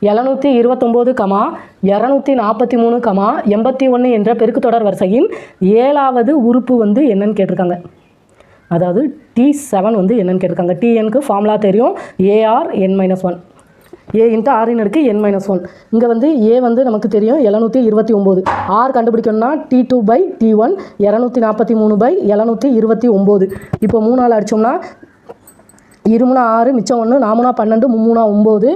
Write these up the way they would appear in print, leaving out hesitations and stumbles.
729, 243, 81 என்ற பெருக்குத்தொடர் வரிசையின் 7வது உறுப்பு வந்து என்னன்னு கேட்டிருக்காங்க. அதாவது T7 வந்து என்னன்னு கேட்டிருக்காங்க. Tnக்கு ஃபார்முலா தெரியும், AR(n-1), A × R (n-1). இங்கே வந்து A வந்து நமக்கு தெரியும் 729. R கண்டுபிடிக்கணும்னா T2/T1 243/729. இப்போ 3ஆல் அடித்தோம்னா 2 3 6, மிச்சம் 1, 4 12, 3 9, 3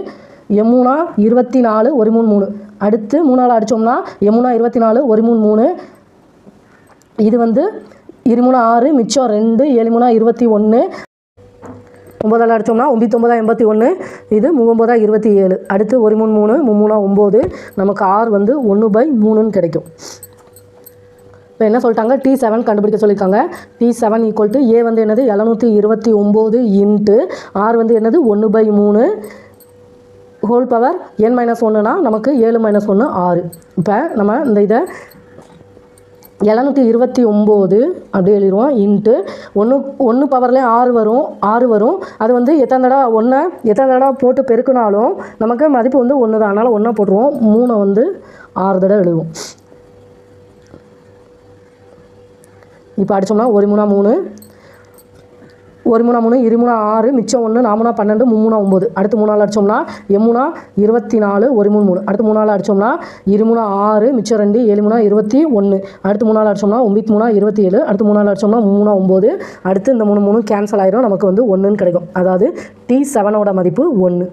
24, 1 3 3. அடுத்து 3ஆல் அடித்தோம்னா 3 24, 1 3 3. இது வந்து 2 3 6, மிச்சம் 2, 7 3 21. 9ஆல் அடித்தோம்னா 9 9 81. இது 9 27. அடுத்து 1 3 3, 3 9. நமக்கு R வந்து 1/3ன்னு கிடைக்கும். இப்போ என்ன சொல்லிட்டாங்க, T7 கண்டுபிடிக்க சொல்லியிருக்காங்க. T7 = A வந்து என்னது 729 இன்ட்டு R வந்து என்னது 1/3 ஹோல் பவர் n-1னா நமக்கு 7 - 1 6. இப்போ நம்ம இந்த இதை 729 அப்படியே எழுதிடுவோம் இன்ட்டு 1 பவர்லேயே 6 வரும். அது வந்து எத்தனை தடவை போட்டு பெருக்கினாலும் நமக்கு மதிப்பு வந்து 1 தான். அதனால் 1 போட்டுருவோம். 3 வந்து 6 தடவை எழுதுவோம். இப்போ அடித்தோம்னா 1 3 3, 1 3 3, 2 3 6, மிச்சம் 1, 4 12, 3 9. அடுத்து 3ஆல் அடித்தோம்னா 8 24, 1 3 3. அடுத்து 3ஆல் அடித்தோம்னா 2 3 6, மிச்சம் 2, 7 3 21. அடுத்து 3ஆல் அடித்தோம்னா 9 3 27. அடுத்து 3ஆல் அடித்தோம்னா 3 9. அடுத்து இந்த 3 3 கேன்சல் ஆயிரும். நமக்கு வந்து 1ன்னு கிடைக்கும். அதாவது T7ஓட மதிப்பு 1.